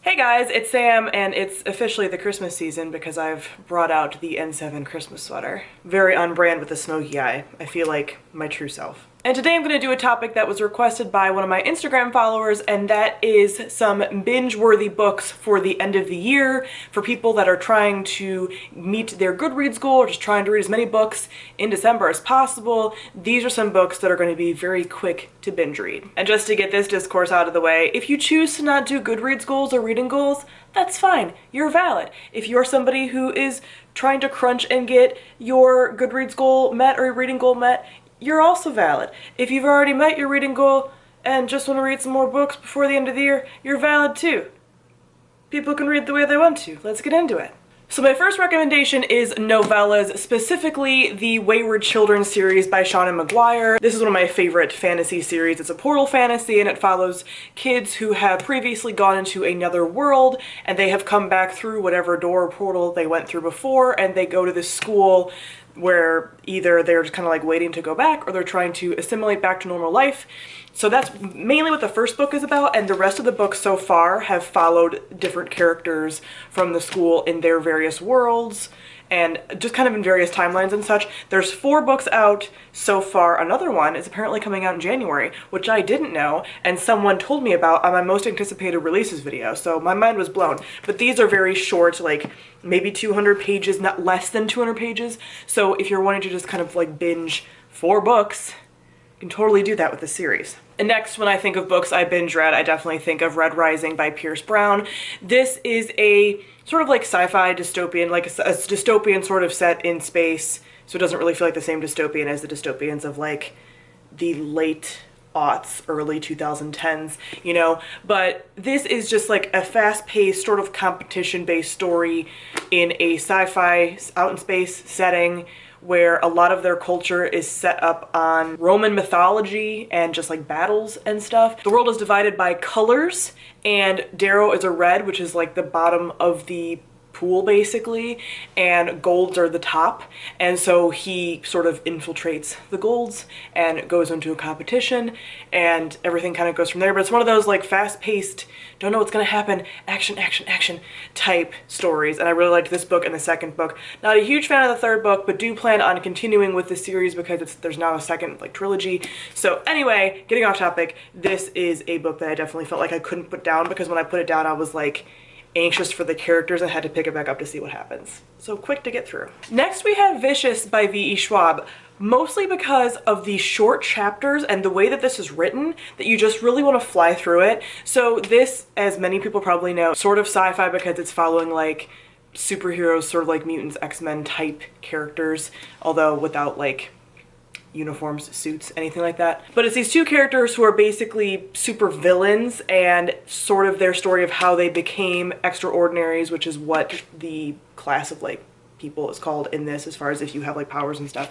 Hey guys, it's Sam, and it's officially the Christmas season because I've brought out the N7 Christmas sweater. Very on brand with the smoky eye. I feel like my true self. And today I'm going to do a topic that was requested by one of my Instagram followers, and that is some binge-worthy books for the end of the year for people that are trying to meet their Goodreads goal or just trying to read as many books in December as possible. These are some books that are going to be very quick to binge read. And just to get this discourse out of the way, if you choose to not do Goodreads goals or reading goals, that's fine. You're valid. If you're somebody who is trying to crunch and get your Goodreads goal met or your reading goal met, you're also valid. If you've already met your reading goal and just want to read some more books before the end of the year, you're valid too. People can read the way they want to. Let's get into it. So my first recommendation is novellas, specifically the Wayward Children series by Seanan McGuire. This is one of my favorite fantasy series. It's a portal fantasy and it follows kids who have previously gone into another world and they have come back through whatever door or portal they went through before, and they go to this school where either they're just kind of like waiting to go back or they're trying to assimilate back to normal life. So that's mainly what the first book is about, and the rest of the books so far have followed different characters from the school in their various worlds and just kind of in various timelines and such. There's 4 books out so far. Another one is apparently coming out in January, which I didn't know, and someone told me about on my most anticipated releases video, so my mind was blown. But these are very short, like maybe 200 pages, not less than 200 pages. So if you're wanting to just kind of like binge 4 books, you can totally do that with the series. And next, when I think of books I binge read, I definitely think of Red Rising by Pierce Brown. This is a sort of like sci-fi dystopian, like a dystopian sort of set in space, so it doesn't really feel like the same dystopian as the dystopians of like the late aughts, early 2010s, you know? But this is just like a fast-paced sort of competition-based story in a sci-fi out in space setting where a lot of their culture is set up on Roman mythology and just like battles and stuff. The world is divided by colors, and Darrow is a red, which is like the bottom of the pool basically, and golds are the top, and so he sort of infiltrates the golds and goes into a competition and everything kind of goes from there. But it's one of those like fast-paced, don't know what's gonna happen, action action action type stories, and I really liked this book and the second book. Not a huge fan of the third book, but do plan on continuing with the series because there's now a second like trilogy. So anyway, getting off topic, this is a book that I definitely felt like I couldn't put down, because when I put it down I was like anxious for the characters and had to pick it back up to see what happens. So quick to get through. Next we have Vicious by V.E. Schwab, mostly because of the short chapters and the way that this is written, that you just really want to fly through it. So this, as many people probably know, sort of sci-fi because it's following like superheroes, sort of like mutants, X-Men type characters, although without like uniforms, suits, anything like that. But it's these 2 characters who are basically super villains, and sort of their story of how they became extraordinaries, which is what the class of like people is called in this, as far as if you have like powers and stuff,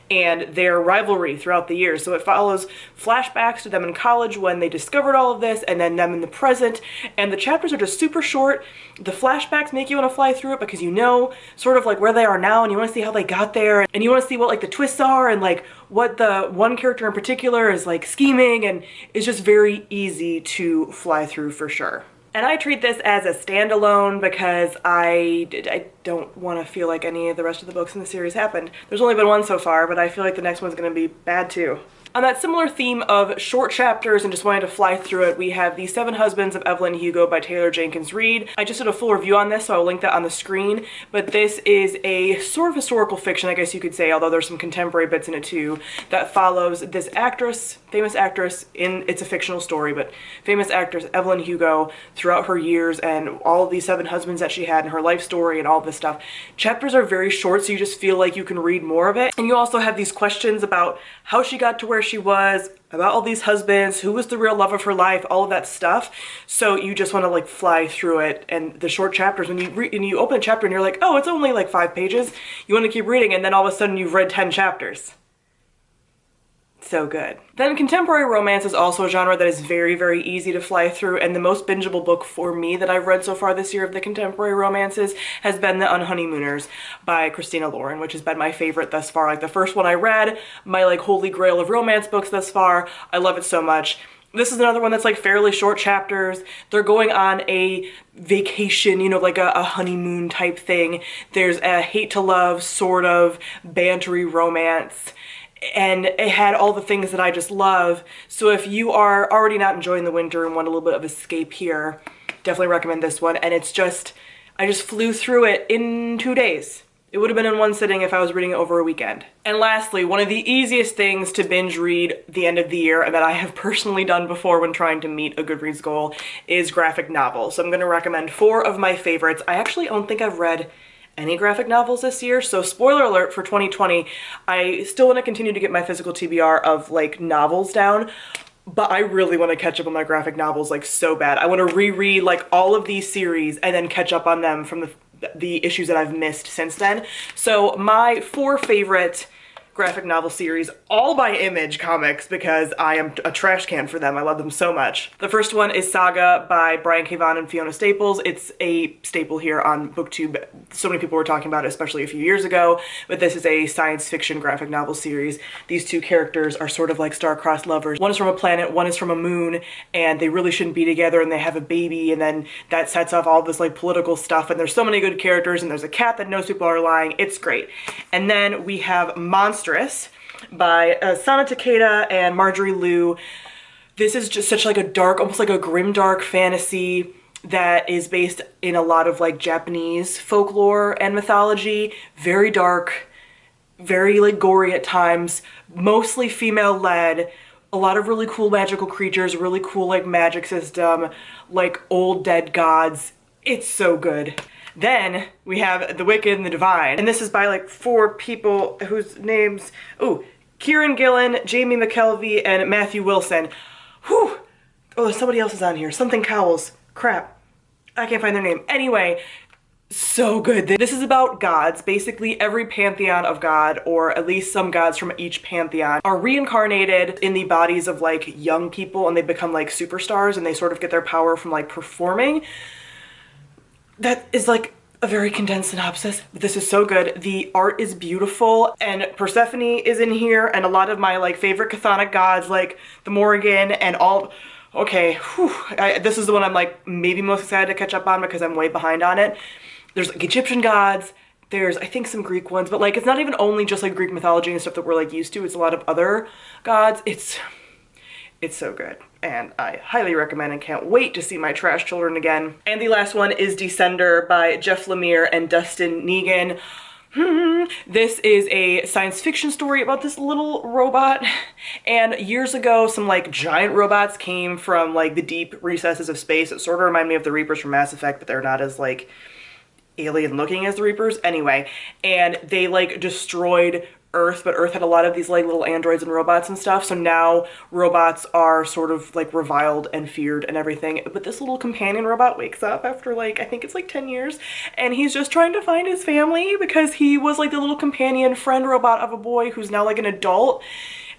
and their rivalry throughout the years. So it follows flashbacks to them in college when they discovered all of this, and then them in the present, and the chapters are just super short. The flashbacks make you want to fly through it because you know sort of like where they are now, and you want to see how they got there, and you want to see what like the twists are and like what the one character in particular is like scheming, and it's just very easy to fly through for sure. And I treat this as a standalone because I don't want to feel like any of the rest of the books in the series happened. There's only been one so far, but I feel like the next one's going to be bad too. On that similar theme of short chapters and just wanting to fly through it, we have The 7 Husbands of Evelyn Hugo by Taylor Jenkins Reid. I just did a full review on this, so I'll link that on the screen, but this is a sort of historical fiction, I guess you could say, although there's some contemporary bits in it too, that follows this actress, famous actress, it's a fictional story, but famous actress Evelyn Hugo throughout her years and all of these 7 husbands that she had and her life story and all this stuff. Chapters are very short, so you just feel like you can read more of it. And you also have these questions about how she got to where she was, about all these husbands, who was the real love of her life, all of that stuff. So you just want to like fly through it, and the short chapters, when you open a chapter and you're like, oh, it's only like 5 pages, you want to keep reading, and then all of a sudden you've read 10 chapters. So good. Then contemporary romance is also a genre that is very, very easy to fly through, and the most bingeable book for me that I've read so far this year of the contemporary romances has been The Unhoneymooners by Christina Lauren, which has been my favorite thus far. Like the first one I read, my like holy grail of romance books thus far. I love it so much. This is another one that's like fairly short chapters. They're going on a vacation, you know, like a honeymoon type thing. There's a hate to love, sort of bantery romance, and it had all the things that I just love. So if you are already not enjoying the winter and want a little bit of escape here, definitely recommend this one. And it's just, I just flew through it in 2 days. It would have been in one sitting if I was reading it over a weekend. And lastly, one of the easiest things to binge read the end of the year, and that I have personally done before when trying to meet a Goodreads goal, is graphic novels. So I'm gonna recommend 4 of my favorites. I actually don't think I've read any graphic novels this year, so spoiler alert for 2020, I still want to continue to get my physical TBR of like novels down, but I really want to catch up on my graphic novels like so bad. I want to reread like all of these series and then catch up on them from the issues that I've missed since then. So my 4 favorite graphic novel series, all by Image Comics, because I am a trash can for them. I love them so much. The first one is Saga by Brian K. Vaughan and Fiona Staples. It's a staple here on BookTube. So many people were talking about it, especially a few years ago, but this is a science fiction graphic novel series. These 2 characters are sort of like star-crossed lovers. One is from a planet, one is from a moon, and they really shouldn't be together, and they have a baby, and then that sets off all this like political stuff, and there's so many good characters, and there's a cat that knows people are lying. It's great. And then we have Monstrous by Sana Takeda and Marjorie Liu. This is just such like a dark, almost like a grimdark fantasy that is based in a lot of like Japanese folklore and mythology. Very dark, very like gory at times, mostly female led, a lot of really cool magical creatures, really cool like magic system, like old dead gods. It's so good. Then we have The Wicked and the Divine, and this is by like 4 people whose names, Kieran Gillen, Jamie McKelvey, and Matthew Wilson. Whew! Oh, somebody else is on here. Something Cowles. Crap. I can't find their name. Anyway, so good. This is about gods. Basically, every pantheon of god, or at least some gods from each pantheon, are reincarnated in the bodies of like young people, and they become like superstars, and they sort of get their power from like performing. That is like a very condensed synopsis, but this is so good. The art is beautiful, and Persephone is in here, and a lot of my like favorite chthonic gods like the Morrigan and all. Okay, this is the one I'm like maybe most excited to catch up on because I'm way behind on it. There's like Egyptian gods, there's I think some Greek ones, but like it's not even only just like Greek mythology and stuff that we're like used to, it's a lot of other gods. It's so good, and I highly recommend and can't wait to see my trash children again. And the last one is Descender by Jeff Lemire and Dustin Negan. This is a science fiction story about this little robot, and years ago some like giant robots came from like the deep recesses of space. It sort of reminded me of the Reapers from Mass Effect, but they're not as like alien looking as the Reapers. Anyway, and they like destroyed Earth, but Earth had a lot of these like little androids and robots and stuff, so now robots are sort of like reviled and feared and everything. But this little companion robot wakes up after like, I think it's like 10 years, and he's just trying to find his family because he was like the little companion friend robot of a boy who's now like an adult,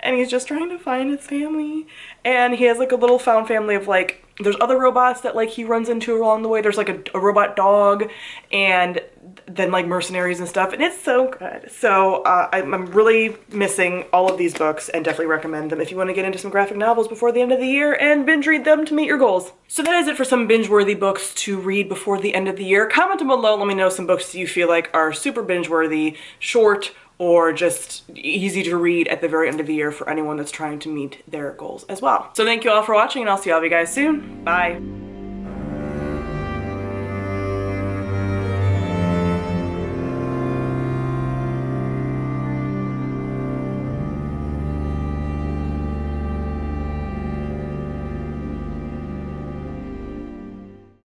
and he's just trying to find his family. And he has like a little found family of like, there's other robots that like he runs into along the way. There's like a robot dog, and then like mercenaries and stuff, and it's so good. So I'm really missing all of these books and definitely recommend them if you want to get into some graphic novels before the end of the year and binge read them to meet your goals. So that is it for some binge-worthy books to read before the end of the year. Comment down below, let me know some books you feel like are super binge-worthy, short, or just easy to read at the very end of the year for anyone that's trying to meet their goals as well. So thank you all for watching, and I'll see all of you guys soon. Bye.